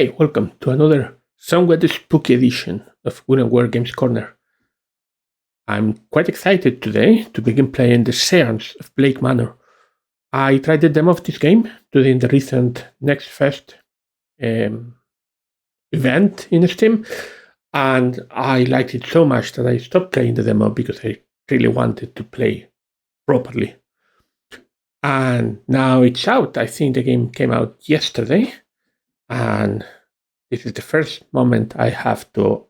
Hey, welcome to another somewhat spooky edition of Will and Word Games Corner. I'm quite excited today to begin playing the Séance of Blake Manor. I tried the demo of this game during the recent Next Fest event in Steam, and I liked it so much that I stopped playing the demo because I really wanted to play properly. And now it's out. I think the game came out yesterday, and this is the first moment I have to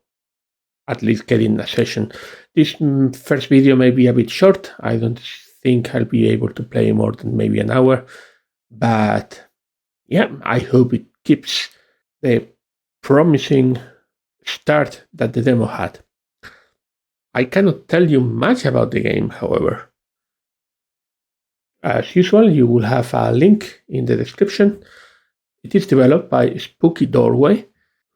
at least get in a session. This first video may be a bit short. I don't think I'll be able to play more than maybe an hour. But yeah, I hope it keeps the promising start that the demo had. I cannot tell you much about the game, however. As usual, you will have a link in the description. It is developed by Spooky Doorway,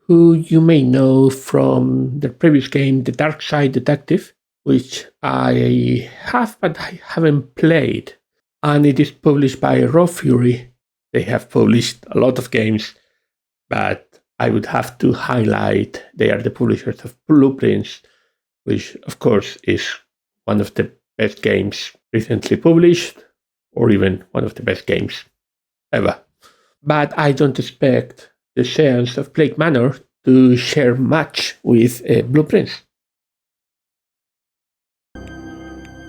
who you may know from the previous game, The Dark Side Detective, which I have, but I haven't played. And it is published by Raw Fury. They have published a lot of games, but I would have to highlight they are the publishers of Blueprints, which of course is one of the best games recently published, or even one of the best games ever. But I don't expect the Séance of Blake Manor to share much with Blueprints.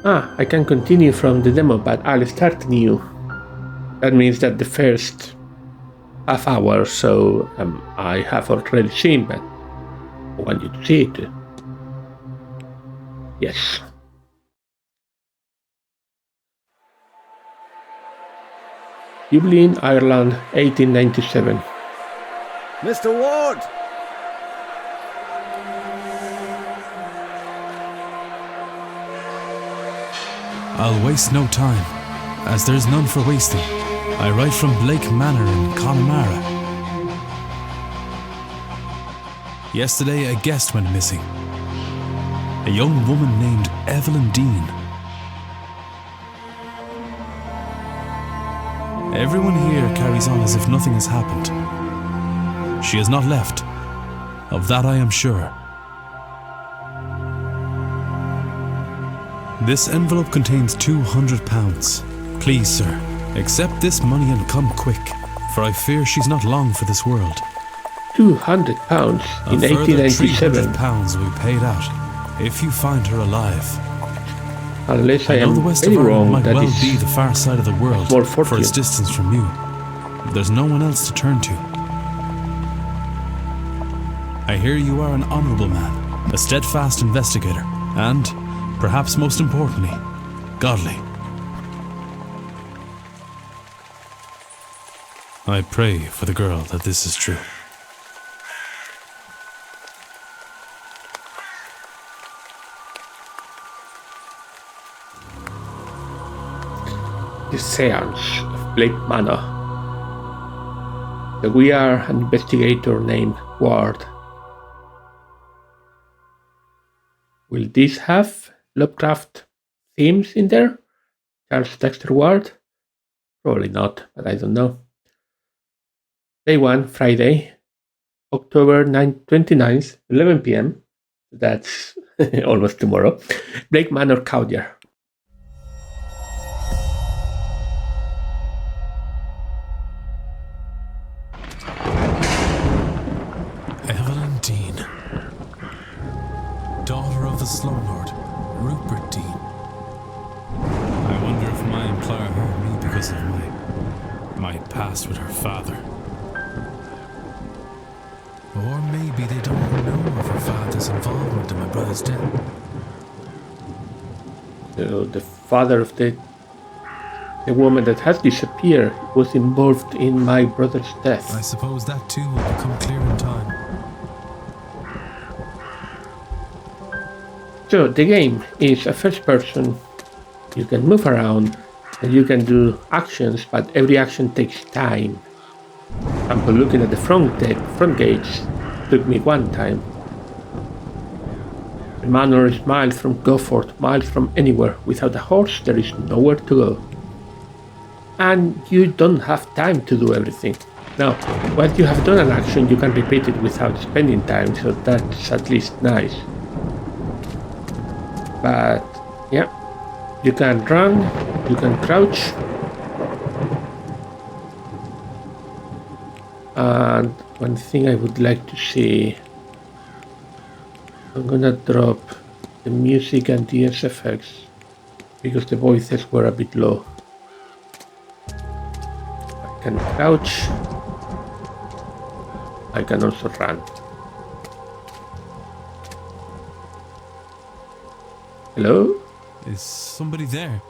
I can continue from the demo, but I'll start new. That means that the first half hour or so I have already seen, but I want you to see it. Yes. Dublin, Ireland, 1897. Mr. Ward! I'll waste no time, as there's none for wasting. I write from Blake Manor in Connemara. Yesterday a guest went missing. A young woman named Evelyn Dean. Everyone here carries on as if nothing has happened. She has not left. Of that I am sure. This envelope contains £200. Please, sir, accept this money and come quick, for I fear she's not long for this world. £200 in 1897. £300 will be paid out if you find her alive. Unless I know am the west very of Ireland wrong, might that well is be the far side of the world for its distance from you. There's no one else to turn to. I hear you are an honourable man, a steadfast investigator, and, perhaps most importantly, godly. I pray for the girl that this is true. The Séance of Blake Manor. We are an investigator named Ward. Will this have Lovecraft themes in there? Charles Dexter Ward? Probably not, but I don't know. Day 1, Friday, October 29th, 11 p.m. That's almost tomorrow. Blake Manor Cowyer. Evelyn Dean, daughter of the Slumlord, Rupert Dean. I wonder if my employer hired me because of my past with her father. Or maybe they don't even know of her father's involvement in my brother's death. So the father of the woman that has disappeared was involved in my brother's death. I suppose that too will become clear in time. So the game is a first person. You can move around and you can do actions, but every action takes time. For example, looking at the front gates took me one time. The manor is miles from Gofford, miles from anywhere. Without a horse, there is nowhere to go. And you don't have time to do everything. Now, once you have done an action, you can repeat it without spending time, so that's at least nice. But, yeah, you can run, you can crouch, and one thing I would like to see, I'm gonna drop the music and the SFX because the voices were a bit low. I can crouch, I can also run. Hello? Is somebody there?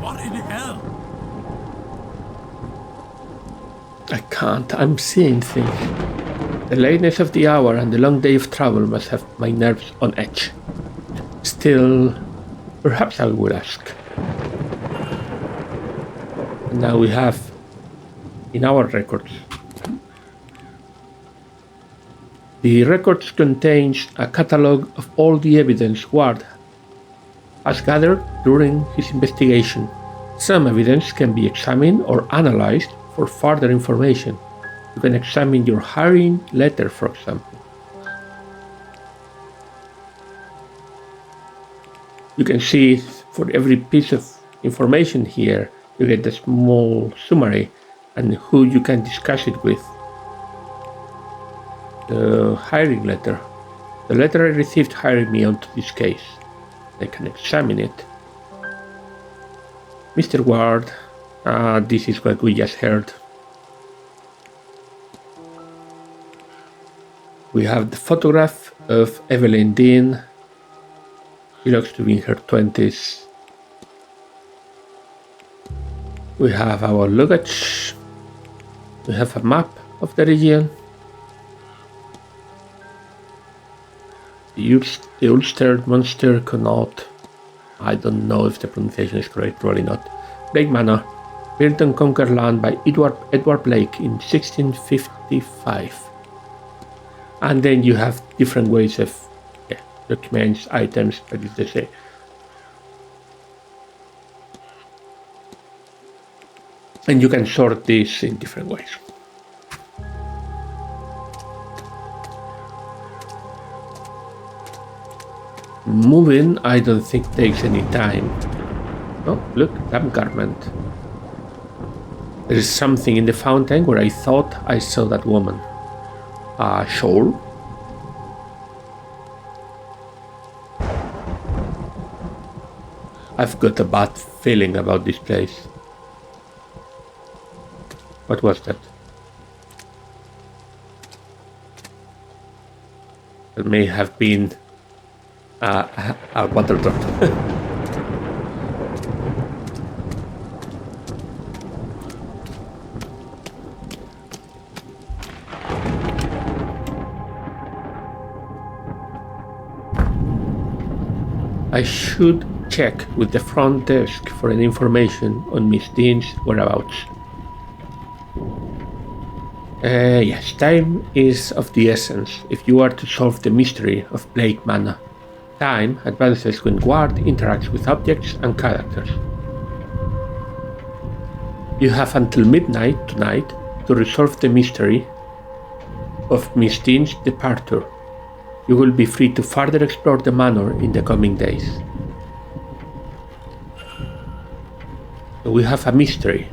What in hell? I can't, I'm seeing things. The lateness of the hour and the long day of travel must have my nerves on edge. Still, perhaps I will ask. And now we have in our records. The records contains a catalogue of all the evidence Ward has gathered during his investigation. Some evidence can be examined or analyzed for further information. You can examine your hiring letter, for example. You can see for every piece of information here, you get a small summary and who you can discuss it with. The hiring letter. The letter I received hired me onto this case. I can examine it. Mr. Ward, this is what we just heard. We have the photograph of Evelyn Dean. She looks to be in her 20s. We have our luggage. We have a map of the region. The Ulster Monster Connaught. I don't know if the pronunciation is correct, probably not. Blake Manor, built and conquered land by Edward Blake in 1655. And then you have different ways of documents, items, but it's the same. And you can sort this in different ways. Moving, I don't think takes any time. Oh, look, damn garment. There is something in the fountain where I thought I saw that woman. A shawl? I've got a bad feeling about this place. What was that? It may have been a water drop. I should check with the front desk for any information on Miss Dean's whereabouts. Yes, time is of the essence if you are to solve the mystery of Blake Manor. Time advances when Ward interacts with objects and characters. You have until midnight tonight to resolve the mystery of Miss Dean's departure. You will be free to further explore the manor in the coming days. So we have a mystery,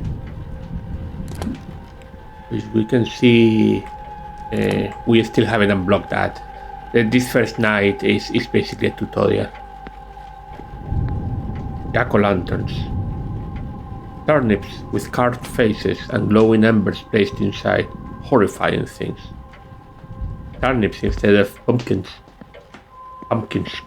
which we can see we still haven't unblocked that. This first night is basically a tutorial. Jack-o'-lanterns. Turnips with carved faces and glowing embers placed inside. Horrifying things. Turnips instead of pumpkins. Pumpkins.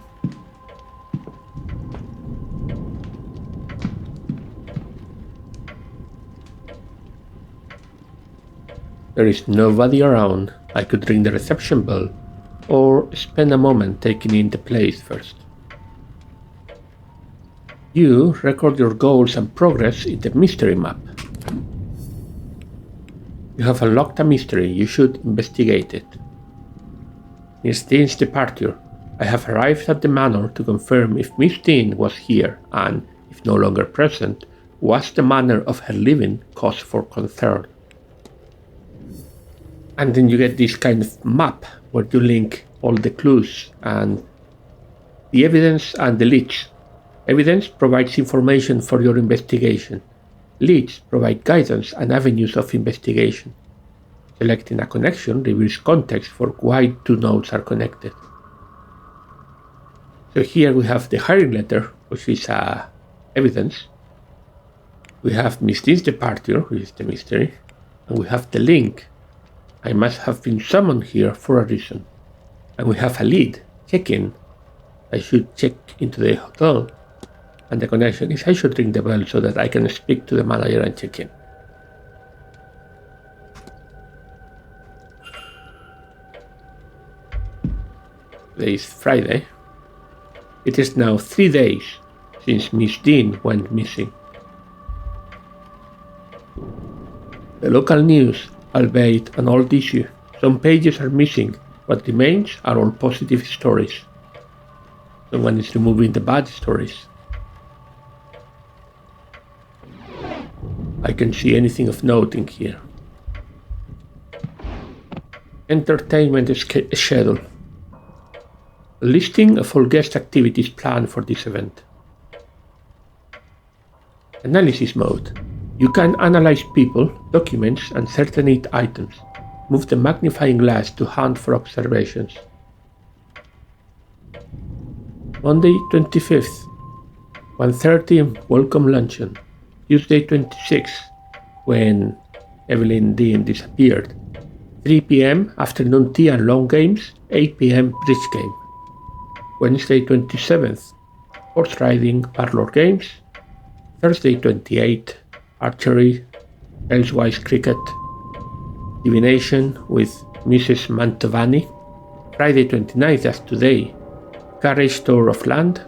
There is nobody around. I could ring the reception bell or spend a moment taking in the place first. You record your goals and progress in the mystery map. You have unlocked a mystery. You should investigate it. Miss Dean's departure. I have arrived at the manor to confirm if Miss Dean was here and, if no longer present, was the manner of her living cause for concern. And then you get this kind of map where you link all the clues and the evidence and the leads. Evidence provides information for your investigation. Leads provide guidance and avenues of investigation. Selecting a connection reveals context for why two nodes are connected. So here we have the hiring letter, which is evidence. We have Miss Dean's departure, which is the mystery. And we have the link. I must have been summoned here for a reason. And we have a lead, check-in. I should check into the hotel. And the connection is I should ring the bell so that I can speak to the manager and check in. Today is Friday. It is now 3 days since Miss Dean went missing. The local news, albeit an old issue, some pages are missing. What remains are all positive stories. Someone is removing the bad stories. I can see anything of note in here. Entertainment schedule. A listing of all guest activities planned for this event. Analysis mode. You can analyze people, documents, and certain items. Move the magnifying glass to hunt for observations. Monday 25th, 1:30 welcome luncheon. Tuesday 26th, when Evelyn Dean disappeared. 3 p.m. afternoon tea and long games, 8 p.m. bridge game. Wednesday 27th, horse riding parlor games. Thursday 28th, archery, elsewise cricket, divination with Mrs. Mantovani. Friday 29th, as today, carriage tour of land.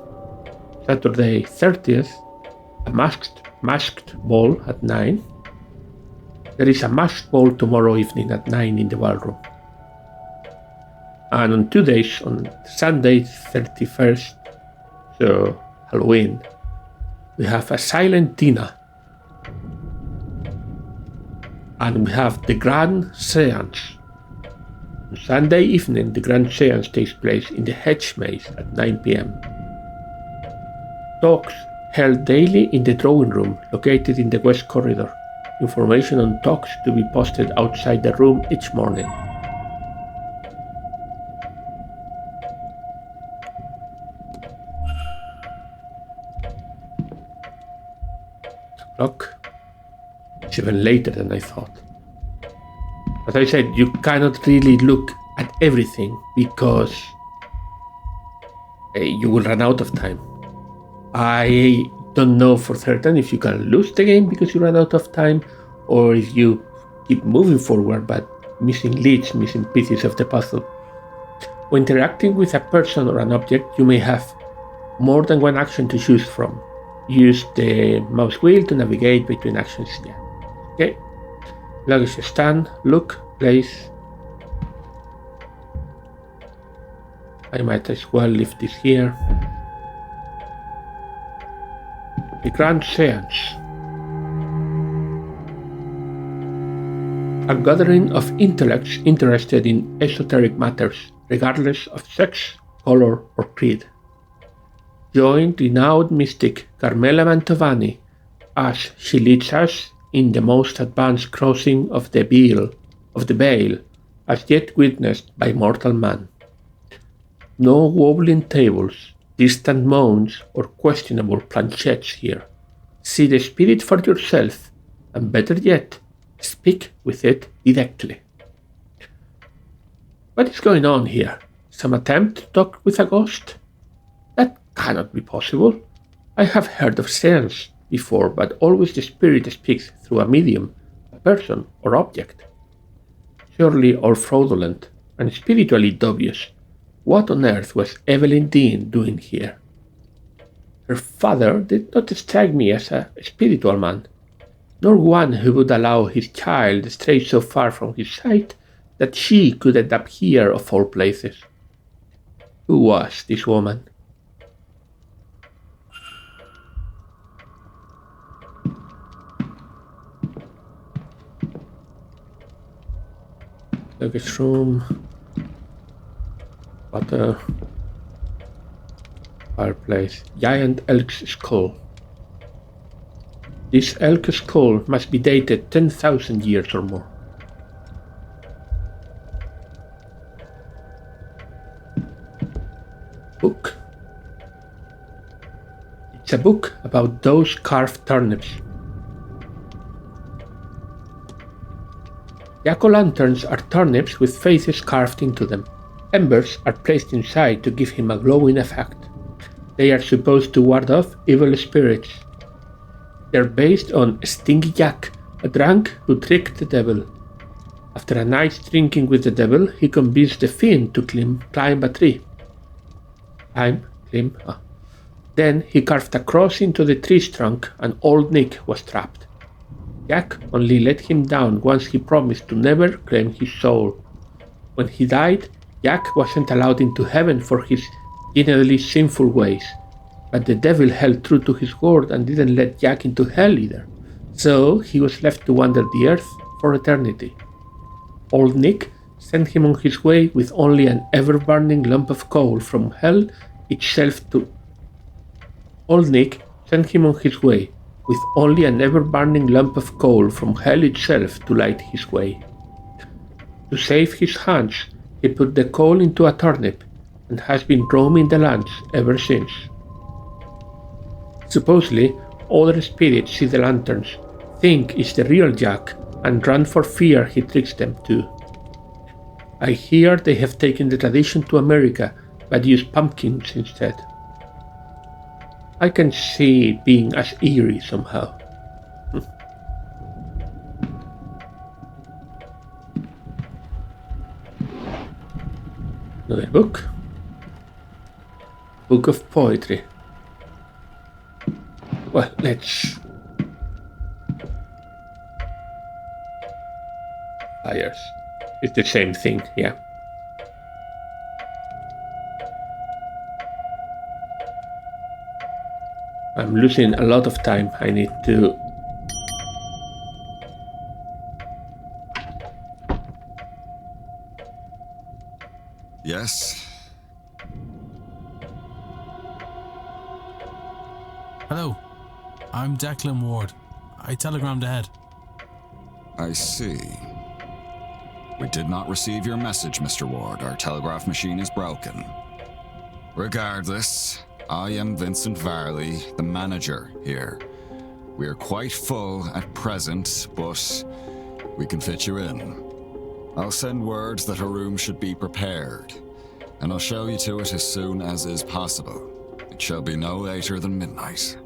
Saturday 30th, a masked ball at 9. There is a masked ball tomorrow evening at 9 in the ballroom. And on 2 days, on Sunday 31st, so Halloween, we have a silent dinner. And we have the Grand Séance. On Sunday evening, the Grand Séance takes place in the Hedge Maze at 9 p.m. Talks held daily in the drawing room located in the West Corridor. Information on talks to be posted outside the room each morning. It's even later than I thought. As I said, you cannot really look at everything because you will run out of time. I don't know for certain if you can lose the game because you run out of time or if you keep moving forward but missing leads, missing pieces of the puzzle. When interacting with a person or an object, you may have more than one action to choose from. Use the mouse wheel to navigate between actions. Yeah. Okay. Luggage stand, look, place. I might as well leave this here. The Grand Séance. A gathering of intellects interested in esoteric matters, regardless of sex, color, or creed. Join renowned mystic Carmela Mantovani as she leads us in the most advanced crossing of the veil as yet witnessed by mortal man. No wobbling tables, distant moans, or questionable planchettes here. See the spirit for yourself, and better yet, speak with it directly. What is going on here? Some attempt to talk with a ghost? That cannot be possible. I have heard of seance before, but always the spirit speaks through a medium, a person, or object. Surely all fraudulent and spiritually dubious. What on earth was Evelyn Dean doing here? Her father did not strike me as a spiritual man, nor one who would allow his child stray so far from his sight that she could end up here of all places. Who was this woman? Luggage room. Water. Fireplace. Giant elk's skull. This elk skull must be dated 10,000 years or more. Book. It's a book about those carved turnips. Jack-o'-lanterns are turnips with faces carved into them. Embers are placed inside to give him a glowing effect. They are supposed to ward off evil spirits. They're based on Stingy Jack, a drunk who tricked the devil. After a night's drinking with the devil, he convinced the fiend to climb a tree. Then he carved a cross into the tree's trunk and Old Nick was trapped. Jack only let him down once he promised to never claim his soul. When he died, Jack wasn't allowed into heaven for his generally sinful ways, but the devil held true to his word and didn't let Jack into hell either, so he was left to wander the earth for eternity. Old Nick sent him on his way with only an ever-burning lump of coal from hell itself to light his way. To save his hands, he put the coal into a turnip and has been roaming the lands ever since. Supposedly, other spirits see the lanterns, think it's the real Jack, and run for fear he tricks them too. I hear they have taken the tradition to America, but use pumpkins instead. I can see it being as eerie somehow. Another book. Book of poetry. Well, let's... Fires. It's the same thing, yeah. I'm losing a lot of time. I need to... Yes? Hello, I'm Declan Ward. I telegrammed ahead. I see. We did not receive your message, Mr. Ward. Our telegraph machine is broken. Regardless, I am Vincent Varley, the manager here. We are quite full at present, but we can fit you in. I'll send word that a room should be prepared, and I'll show you to it as soon as is possible. It shall be no later than midnight.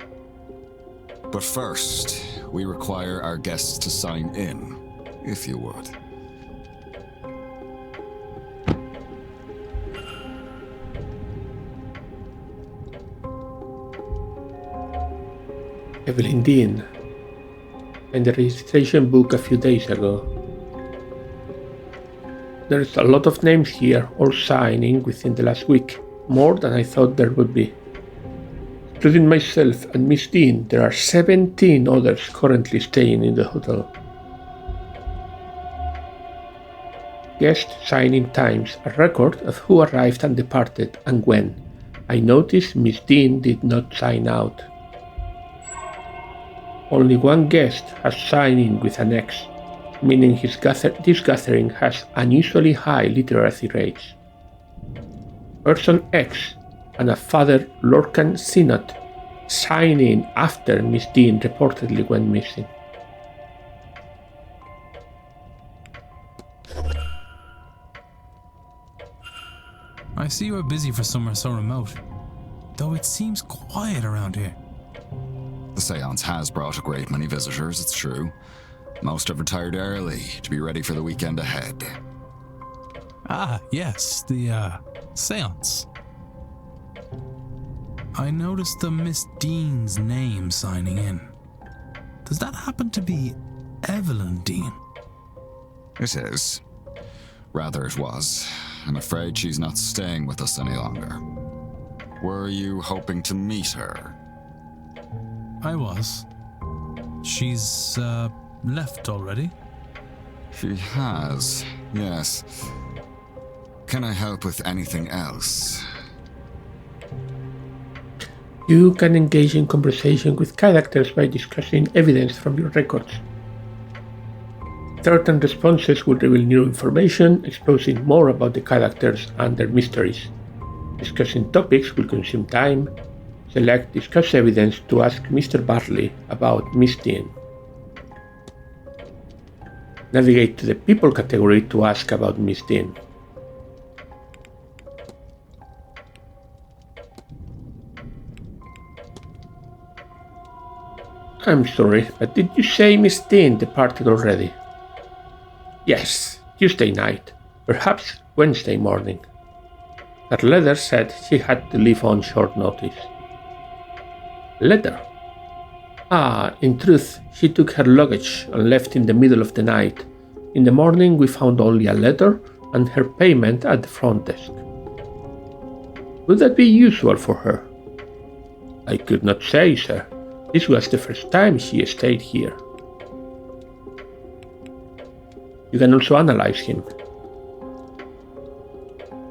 But first, we require our guests to sign in, if you would. Evelyn Dean. In the registration book a few days ago. There's a lot of names here, all signing within the last week, more than I thought there would be. Including myself and Miss Dean, there are 17 others currently staying in the hotel. Guest signing times, a record of who arrived and departed and when. I noticed Miss Dean did not sign out. Only one guest has signed in with an X, meaning this gathering has unusually high literacy rates. Person X and a Father Lorcan Synod sign in after Miss Dean reportedly went missing. I see you are busy for somewhere so remote, though it seems quiet around here. The seance has brought a great many visitors, it's true. Most have retired early to be ready for the weekend ahead. Ah, yes, the, seance. I noticed the Miss Dean's name signing in. Does that happen to be Evelyn Dean? It is. Rather, it was. I'm afraid she's not staying with us any longer. Were you hoping to meet her? I was. She's, left already? She has. Yes. Can I help with anything else? You can engage in conversation with characters by discussing evidence from your records. Certain responses will reveal new information, exposing more about the characters and their mysteries. Discussing topics will consume time. Select Discuss Evidence to ask Mr. Bartley about Miss Dean. Navigate to the People category to ask about Miss Dean. I'm sorry, but did you say Miss Dean departed already? Yes, Tuesday night, perhaps Wednesday morning. Her letter said she had to leave on short notice. Letter? Ah, in truth, she took her luggage and left in the middle of the night. In the morning we found only a letter and her payment at the front desk. Would that be usual for her? I could not say, sir. This was the first time she stayed here. You can also analyze him.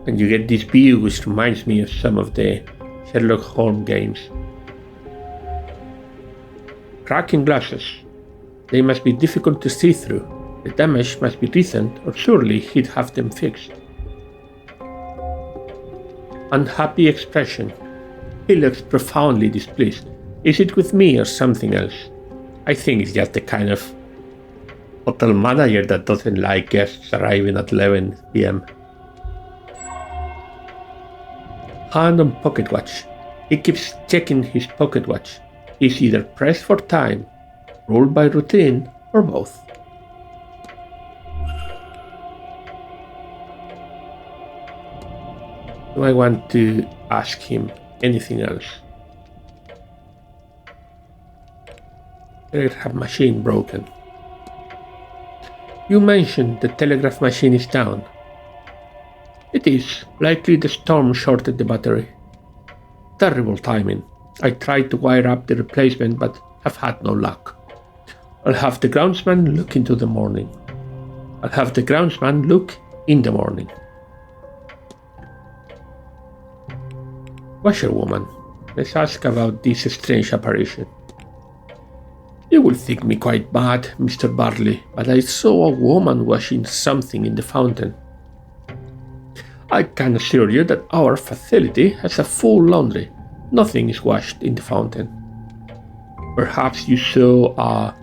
And you get this view which reminds me of some of the Sherlock Holmes games. Cracking glasses. They must be difficult to see through. The damage must be recent, or surely he'd have them fixed. Unhappy expression. He looks profoundly displeased. Is it with me or something else? I think it's just the kind of hotel manager that doesn't like guests arriving at 11 p.m. Hand on pocket watch. He keeps checking his pocket watch. He's either pressed for time, ruled by routine, or both. Do I want to ask him anything else? Telegraph machine broken. You mentioned the telegraph machine is down. It is. Likely the storm shorted the battery. Terrible timing. I tried to wire up the replacement but have had no luck. I'll have the groundsman look in the morning. Washerwoman. Let's ask about this strange apparition. You will think me quite bad, Mr. Bartley, but I saw a woman washing something in the fountain. I can assure you that our facility has a full laundry. Nothing is washed in the fountain. Perhaps you saw a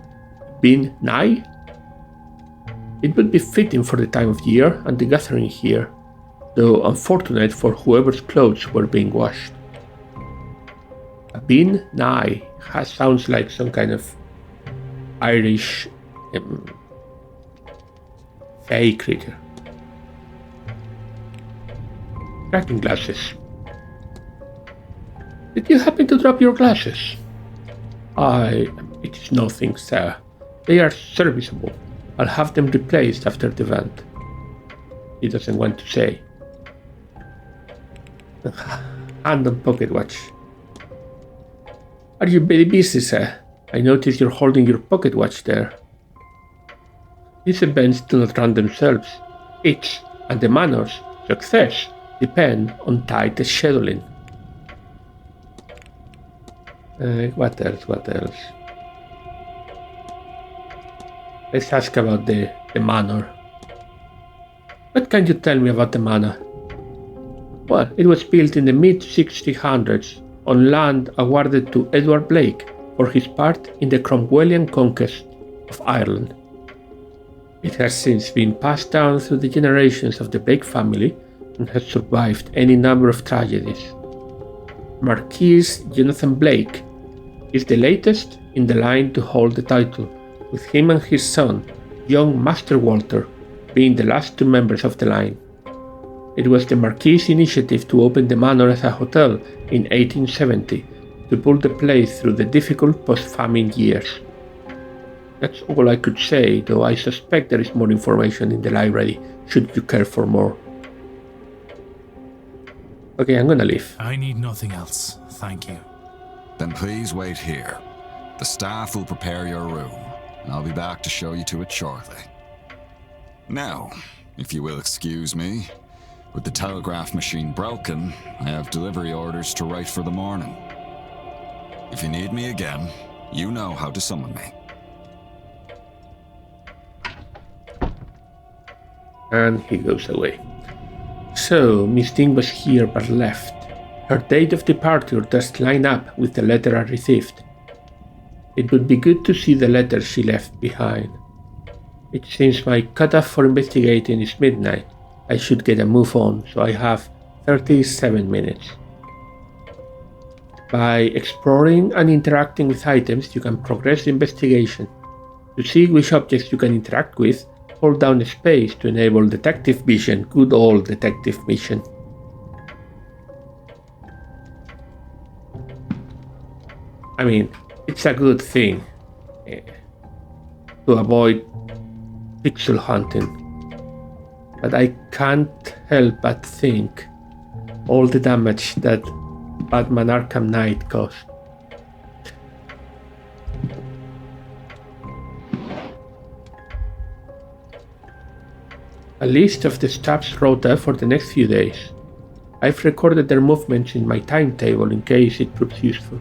bin nigh? It would be fitting for the time of year and the gathering here, though unfortunate for whoever's clothes were being washed. A bin nigh sounds like some kind of Irish fey creature. Cracking glasses. Did you happen to drop your glasses? It is nothing, sir. They are serviceable. I'll have them replaced after the event. He doesn't want to say. Hand on pocket watch. Are you very busy, sir? I notice you're holding your pocket watch there. These events do not run themselves. Its and the Manor's success depend on tight scheduling. What else? Let's ask about the Manor. What can you tell me about the Manor? Well, it was built in the mid-1600s on land awarded to Edward Blake for his part in the Cromwellian conquest of Ireland. It has since been passed down through the generations of the Blake family and has survived any number of tragedies. Marquis Jonathan Blake is the latest in the line to hold the title, with him and his son, young Master Walter, being the last two members of the line. It was the Marquis' initiative to open the manor as a hotel in 1870 to pull the place through the difficult post-famine years. That's all I could say, though I suspect there is more information in the library, should you care for more. Okay, I'm gonna leave. I need nothing else, thank you. Then please wait here. The staff will prepare your room, and I'll be back to show you to it shortly. Now, if you will excuse me. With the telegraph machine broken, I have delivery orders to write for the morning. If you need me again, you know how to summon me. And he goes away. So, Miss Dean was here but left. Her date of departure does line up with the letter I received. It would be good to see the letter she left behind. It seems my cutoff for investigating is midnight. I should get a move on, so I have 37 minutes. By exploring and interacting with items, you can progress the investigation. To see which objects you can interact with, hold down space to enable detective vision, good old detective vision. I mean, it's a good thing to avoid pixel hunting. But I can't help but think all the damage that Batman Arkham Knight caused. A list of the staff's rota for the next few days. I've recorded their movements in my timetable in case it proves useful.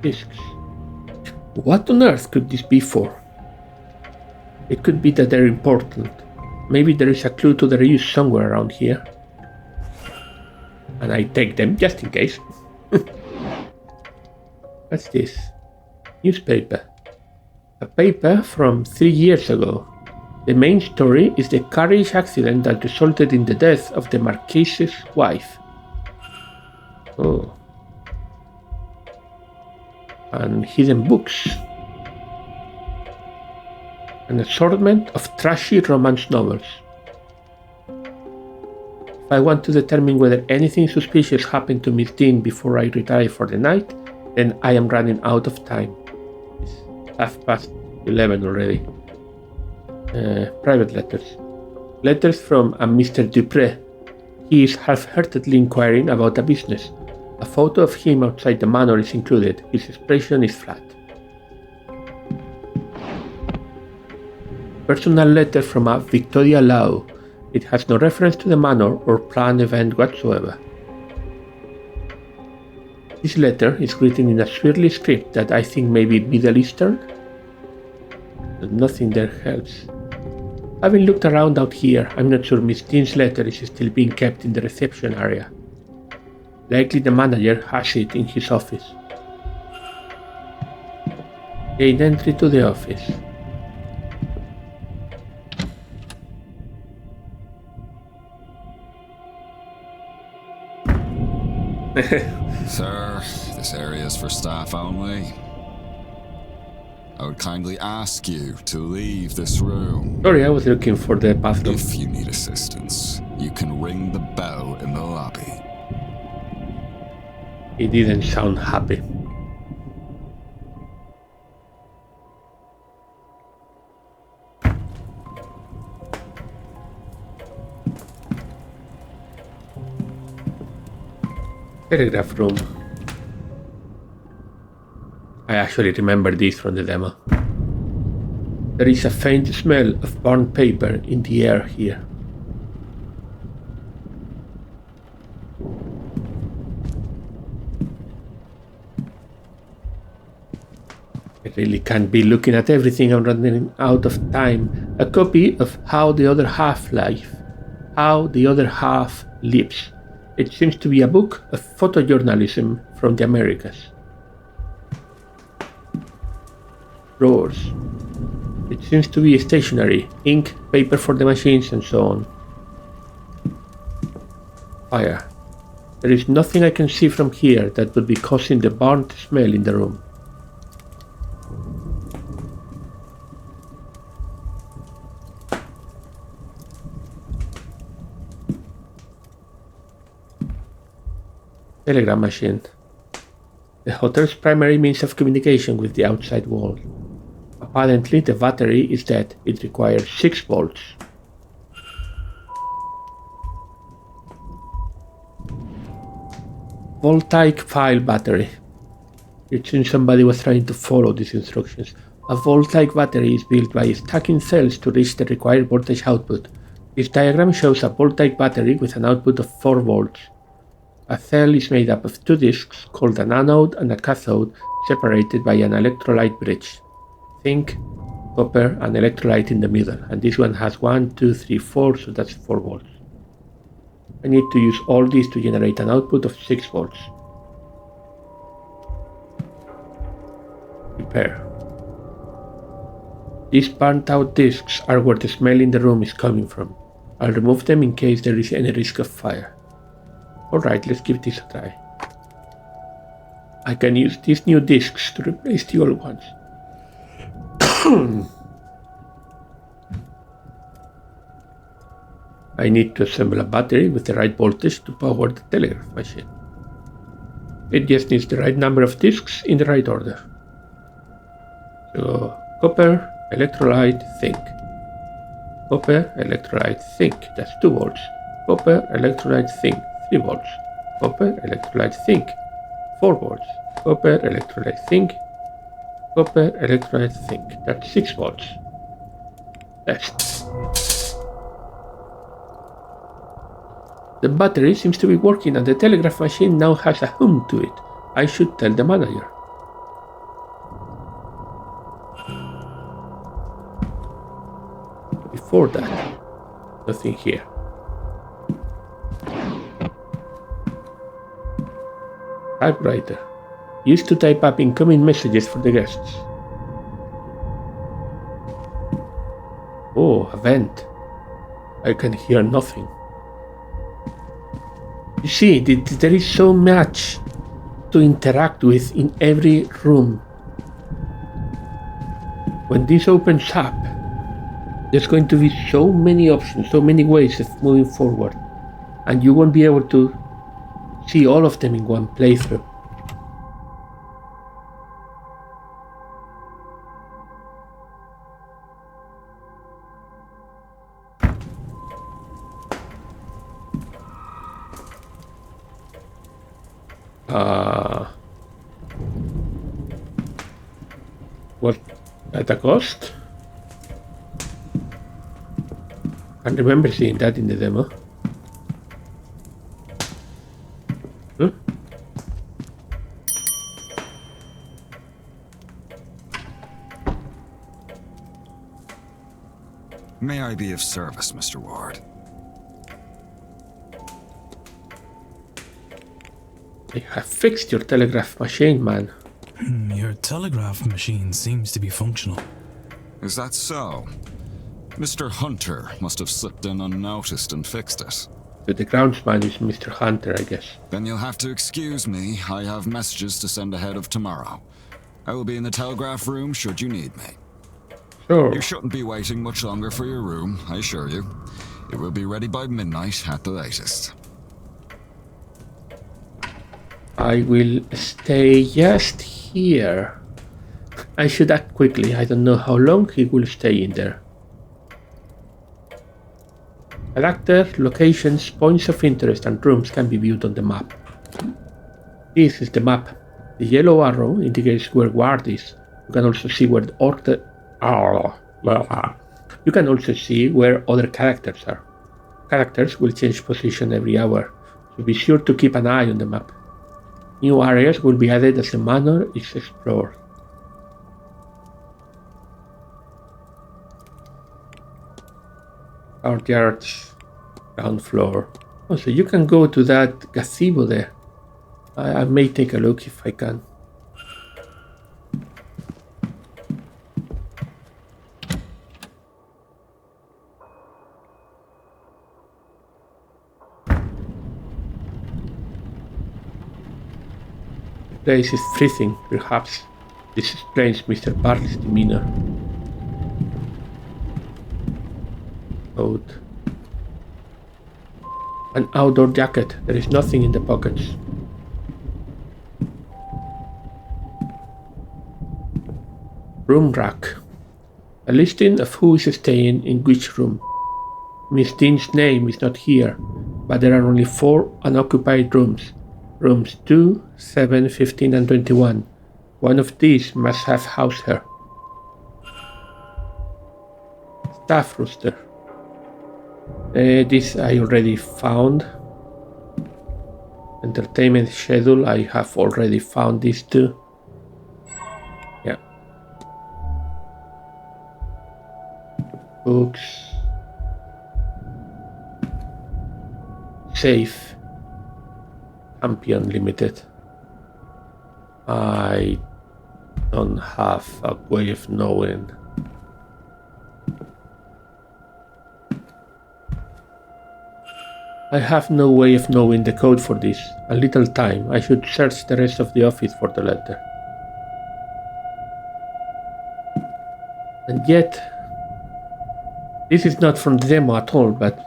Discs. What on earth could this be for? It could be that they're important. Maybe there is a clue to their use somewhere around here. And I take them just in case. What's this? Newspaper. A paper from 3 years ago. The main story is the carriage accident that resulted in the death of the Marquise's wife. Oh. And hidden books. An assortment of trashy romance novels. If I want to determine whether anything suspicious happened to Miss Dean before I retire for the night, then I am running out of time. It's 11:30 already. Private letters. Letters from a Mr. Dupré. He is half-heartedly inquiring about a business. A photo of him outside the manor is included. His expression is flat. Personal letter from a Victoria Lau. It has no reference to the manor or planned event whatsoever. This letter is written in a swirly script that I think may be Middle Eastern. But nothing there helps. Having looked around out here, I'm not sure Miss Dean's letter is still being kept in the reception area. Likely the manager has it in his office. Gain entry to the office. Sir, this area is for staff only. I would kindly ask you to leave this room. Sorry, I was looking for the bathroom. If you need assistance, you can ring the bell in the lobby. He didn't sound happy. Telegraph room. I actually remember this from the demo. There is a faint smell of burnt paper in the air here. I really can't be looking at everything. I'm running out of time. A copy of How the Other Half Lives. It seems to be a book of photojournalism from the Americas. Drawers. It seems to be stationery, ink, paper for the machines, and so on. Fire. There is nothing I can see from here that would be causing the burnt smell in the room. Telegram machine. The hotel's primary means of communication with the outside world. Apparently the battery is dead. It requires 6 volts. Voltaic file battery. It seems somebody was trying to follow these instructions. A volt-like battery is built by stacking cells to reach the required voltage output. This diagram shows a volt-like battery with an output of 4 volts. A cell is made up of 2 discs called an anode and a cathode, separated by an electrolyte bridge. Zinc, copper, and electrolyte in the middle, and this one has 1, 2, 3, 4, so that's 4 volts. I need to use all these to generate an output of 6 volts. Repair. These burnt out discs are where the smell in the room is coming from. I'll remove them in case there is any risk of fire. Alright, let's give this a try. I can use these new discs to replace the old ones. I need to assemble a battery with the right voltage to power the telegraph machine. It just needs the right number of discs in the right order. So, copper, electrolyte, zinc. Copper, electrolyte, zinc, that's 2 volts. Copper, electrolyte, zinc, 3 volts. Copper, electrolyte, zinc, 4 volts. Copper, electrolyte, zinc. Copper, electrolyte, zinc, that's 6 volts. Test. The battery seems to be working and the telegraph machine now has a hum to it. I should tell the manager. Before that, nothing here. Typewriter. Used to type up incoming messages for the guests. Oh, a vent. I can hear nothing. You see, there is so much to interact with in every room. When this opens up, there's going to be so many options, so many ways of moving forward, and you won't be able to see all of them in one playthrough. What at a cost? I remember seeing that in the demo. Huh? May I be of service, Mr. Ward? I have fixed your telegraph machine, man. Your telegraph machine seems to be functional. Is that so? Mr. Hunter must have slipped in unnoticed and fixed it. But the groundsman is Mr. Hunter, I guess. Then you'll have to excuse me. I have messages to send ahead of tomorrow. I will be in the telegraph room should you need me. Sure. You shouldn't be waiting much longer for your room, I assure you. It will be ready by midnight at the latest. I will stay just here. I should act quickly. I don't know how long he will stay in there. Characters, locations, points of interest, and rooms can be viewed on the map. This is the map. The yellow arrow indicates where guard is. You can also see where You can also see where other characters are. Characters will change position every hour, so be sure to keep an eye on the map. New areas will be added as the manor is explored. Courtyards, ground floor. Oh, so you can go to that gazebo there. I may take a look if I can. The place is freezing, perhaps. This explains Mr. Bartley's demeanor. Coat. An outdoor jacket. There is nothing in the pockets. Room rack. A listing of who is staying in which room. Miss Dean's name is not here, but there are only 4 unoccupied rooms. Rooms 2, 7, 15 and 21. One of these must have housed her. Staff roster. This I already found. Entertainment schedule, I have already found these two. Yeah. Books. Safe. Champion Limited. I don't have a way of knowing. I have no way of knowing the code for this. A little time. I should search the rest of the office for the letter. And yet, this is not from the demo at all, but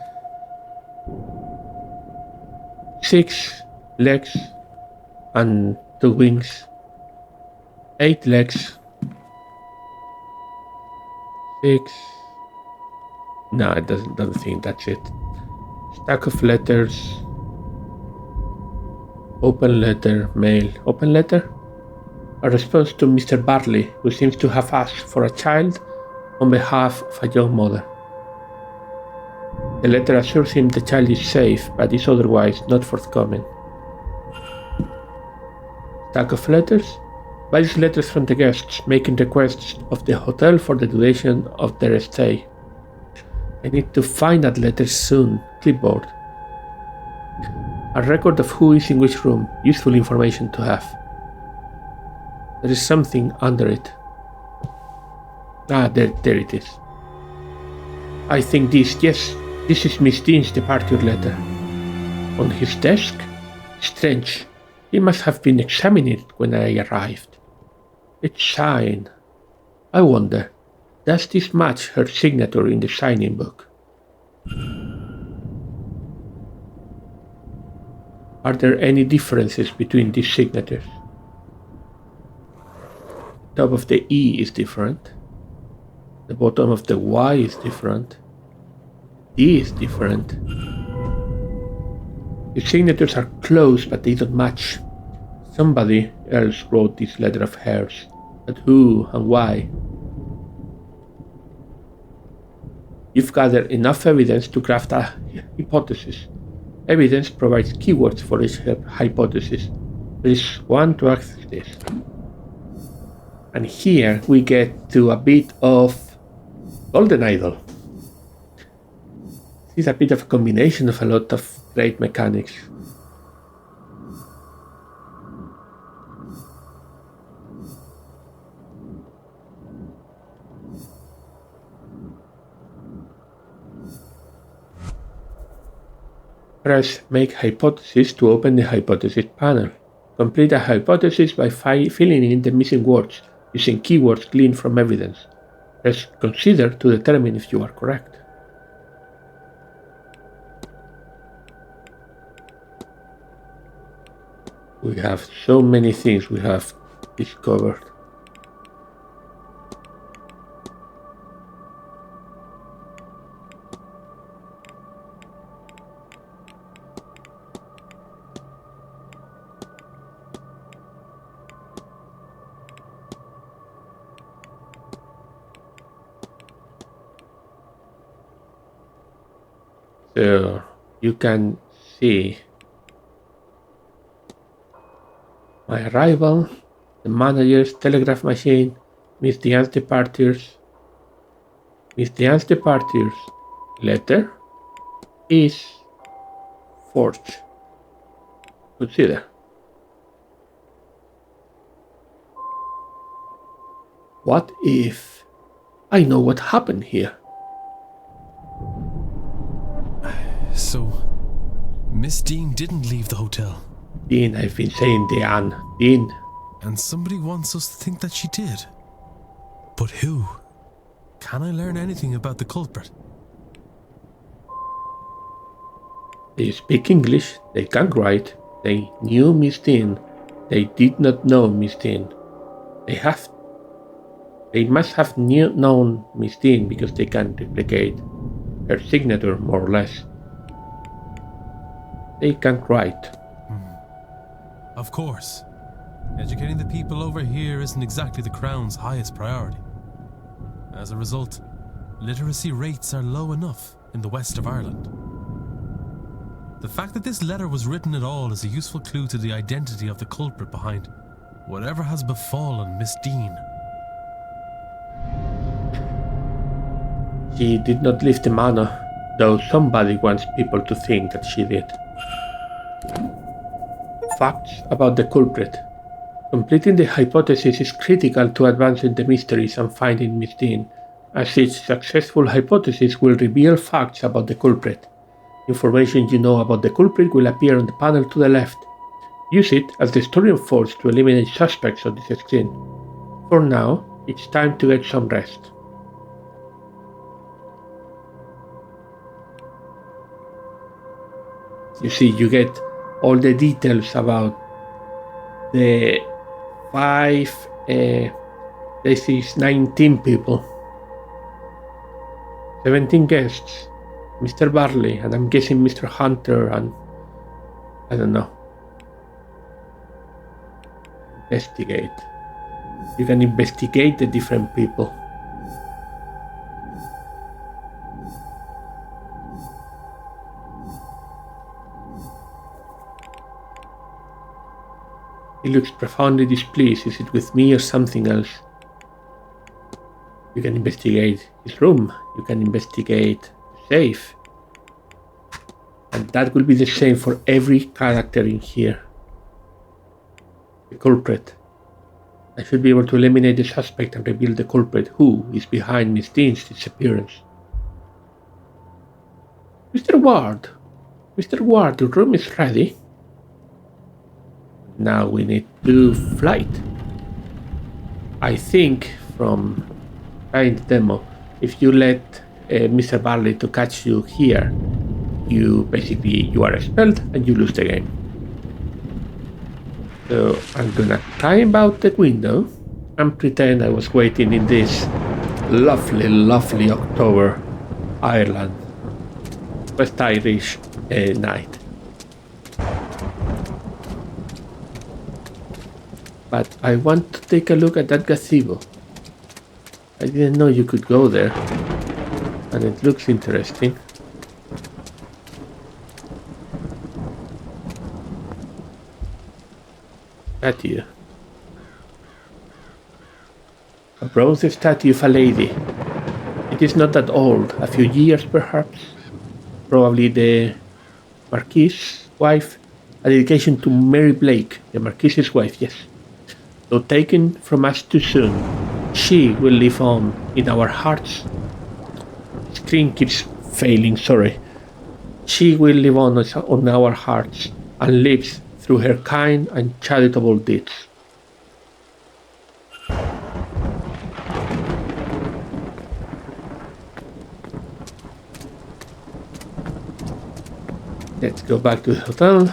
6 legs and 2 wings, 8 legs, 6. No, it doesn't think that's it. Stack of letters. Open letter, mail. Open letter? A response to Mr. Bartley, who seems to have asked for a child on behalf of a young mother. The letter assures him the child is safe, but is otherwise not forthcoming. Stack of letters? Various letters from the guests making requests of the hotel for the duration of their stay. I need to find that letter soon. Clipboard. A record of who is in which room. Useful information to have. There is something under it. Ah, there it is. I think this is Miss Dean's departure letter. On his desk? Strange. He must have been examining it when I arrived. It's signed. I wonder, does this match her signature in the signing book? Are there any differences between these signatures? The top of the E is different. The bottom of the Y is different. D is different. The signatures are close, but they don't match. Somebody else wrote this letter of hers, but who and why? You've gathered enough evidence to craft a hypothesis. Evidence provides keywords for each hypothesis. There is one to access this. And here we get to a bit of Golden Idol. This is a bit of a combination of a lot of great mechanics. Press Make Hypothesis to open the hypothesis panel. Complete a hypothesis by filling in the missing words using keywords gleaned from evidence. Press Consider to determine if you are correct. We have so many things we have discovered. So you can see my arrival, the manager's telegraph machine, Miss Diane's departures. Miss Diane's departures letter is forged. Consider. What if I know what happened here? So, Miss Dean didn't leave the hotel. Dean, I've been saying Diane. Dean. And somebody wants us to think that she did. But who? Can I learn anything about the culprit? They speak English, they can write, they knew Miss Dean, they did not know Miss Dean. They must have known Miss Dean because they can replicate her signature more or less. They can write. Of course. Educating the people over here isn't exactly the Crown's highest priority. As a result, literacy rates are low enough in the west of Ireland. The fact that this letter was written at all is a useful clue to the identity of the culprit behind whatever has befallen Miss Dean. She did not leave the manor, though somebody wants people to think that she did. Facts about the culprit. Completing the hypothesis is critical to advancing the mysteries and finding Miss Dean, as each successful hypothesis will reveal facts about the culprit. Information you know about the culprit will appear on the panel to the left. Use it as the story unfolds to eliminate suspects on this screen. For now, it's time to get some rest. You see, you get all the details about the 19 people, 17 guests, Mr. Barley, and I'm guessing Mr. Hunter, and I don't know. Investigate. You can investigate the different people. He looks profoundly displeased. Is it with me or something else? You can investigate his room. You can investigate the safe. And that will be the same for every character in here. The culprit. I should be able to eliminate the suspect and reveal the culprit who is behind Miss Dean's disappearance. Mr. Ward, your room is ready. Now we need to flight. I think from trying the demo, if you let Mr. Barley to catch you here, you are expelled and you lose the game. So I'm gonna climb out the window and pretend I was waiting in this lovely October Ireland, West Irish night. But I want to take a look at that gazebo. I didn't know you could go there, and it looks interesting. Statue. A bronze statue of a lady. It is not that old, a few years perhaps. Probably the Marquis's wife. A dedication to Mary Blake, the Marquis's wife, yes. Though taken from us too soon, she will live on in our hearts. Screen keeps failing, sorry. She will live on our hearts and lives through her kind and charitable deeds. Let's go back to the hotel,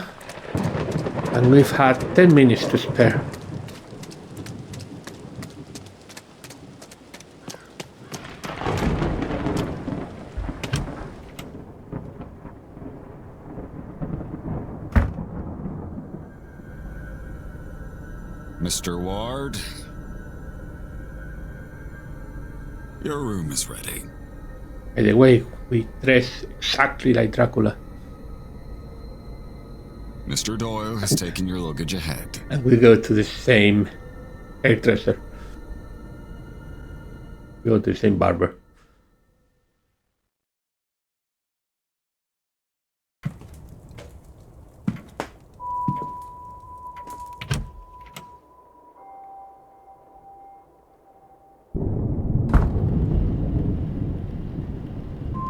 and we've had 10 minutes to spare. Mr. Ward, your room is ready. By the way, we dress exactly like Dracula. Mr. Doyle has taken your luggage ahead. And we go to the same hairdresser. We go to the same barber.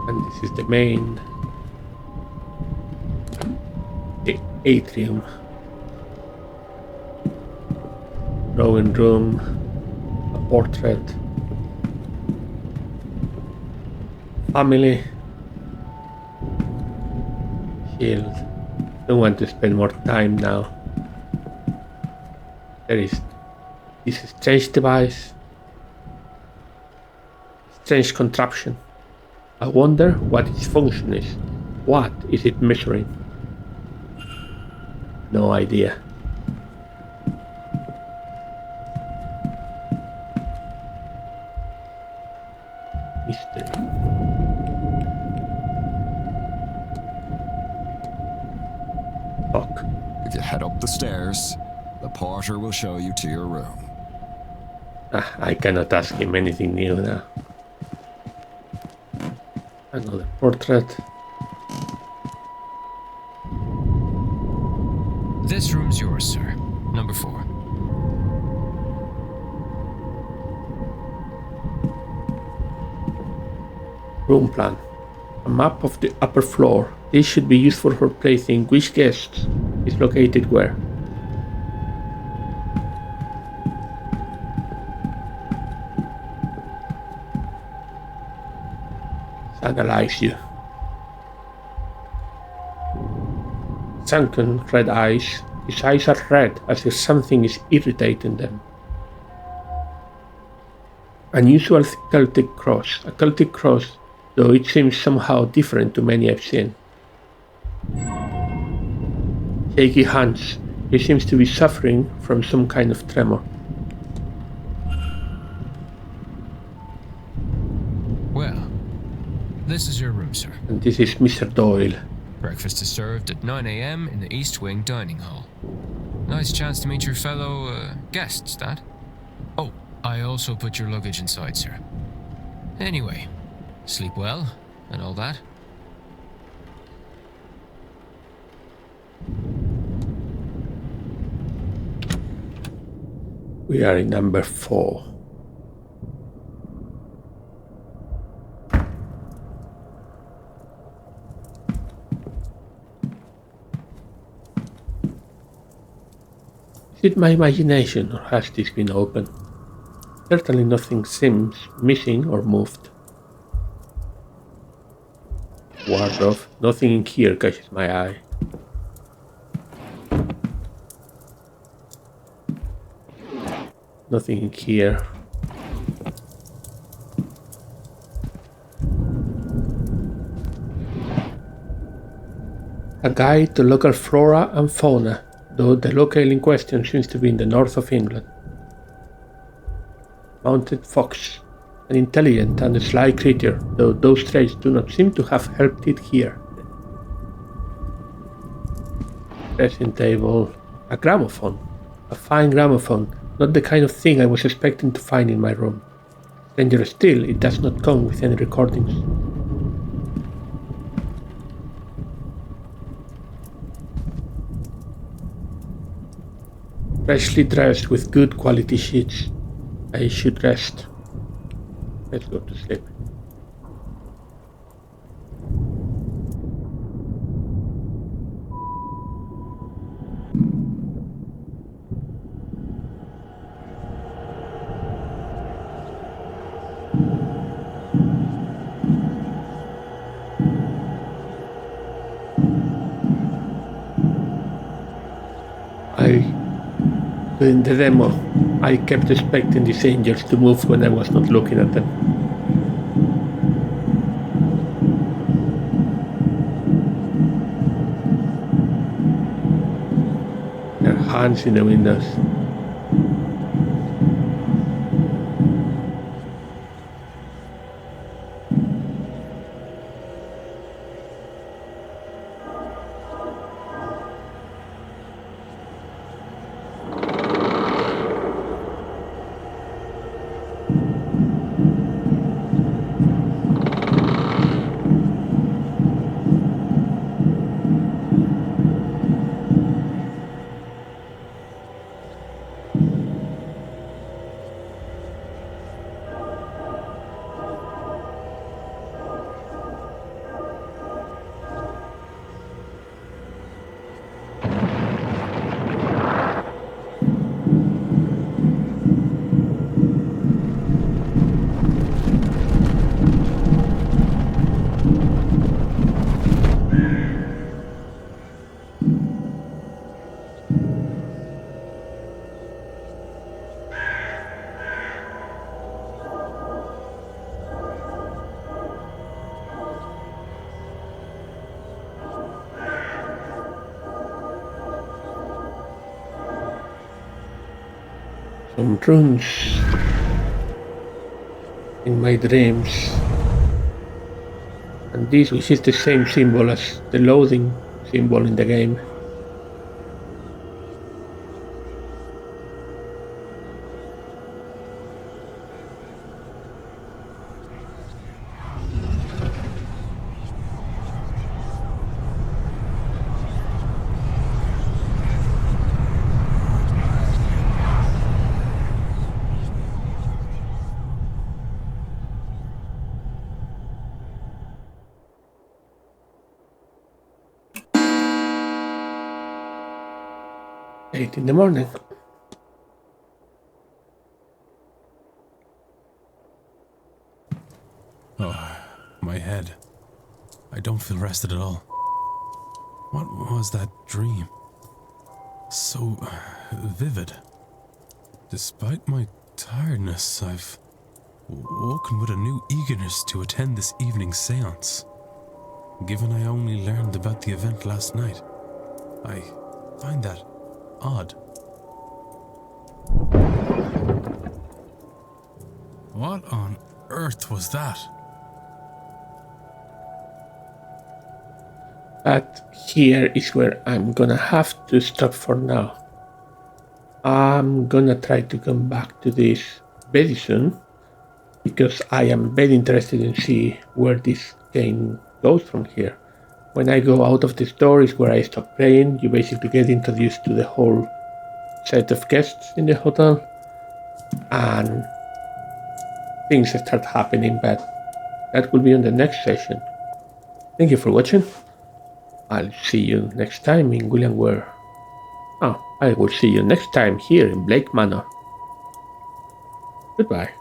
And this is the main atrium. Drawing room, a portrait, family, shield. Don't want to spend more time now. There is this strange device, strange contraption. I wonder what its function is. What is it measuring? No idea. Mystery. Fuck. If you head up the stairs, the porter will show you to your room. I cannot ask him anything new now. Another portrait. This room's yours, sir. Number 4. Room plan. A map of the upper floor. This should be useful for placing which guest is located where. Analyze you. Sunken red eyes. His eyes are red as if something is irritating them. Unusual Celtic cross. A Celtic cross, though it seems somehow different to many I've seen. Shaky hands. He seems to be suffering from some kind of tremor. Well, this is your room, sir. And this is Mr. Doyle. Breakfast is served at 9 a.m. in the East Wing dining hall. Nice chance to meet your fellow guests, that. Oh, I also put your luggage inside, sir. Anyway, sleep well and all that. We are in number 4. Is it my imagination, or has this been open? Certainly nothing seems missing or moved. Wardrobe. Nothing in here catches my eye. Nothing in here. A guide to local flora and fauna, though the locale in question seems to be in the north of England. Mounted fox, an intelligent and sly creature, though those traits do not seem to have helped it here. Dressing table, a gramophone, a fine gramophone, not the kind of thing I was expecting to find in my room. Stranger still, it does not come with any recordings. Freshly dressed with good quality sheets. I should rest. Let's go to sleep. In the demo, I kept expecting these angels to move when I was not looking at them. Their hands in the windows. Some runes in my dreams. And this, which is the same symbol as the loading symbol in the game. Eight in the morning. Oh, my head. I don't feel rested at all. What was that dream? So vivid. Despite my tiredness, I've woken with a new eagerness to attend this evening's seance. Given I only learned about the event last night, I find that odd. What on earth was that? But here is where I'm gonna have to stop for now. I'm gonna try to come back to this very soon, because I am very interested in see where this game goes from here. When I go out of this door is where I stop playing. You basically get introduced to the whole set of guests in the hotel, and things start happening, but that will be on the next session. Thank you for watching. I'll see you next time in Williamware. I will see you next time here in Blake Manor. Goodbye.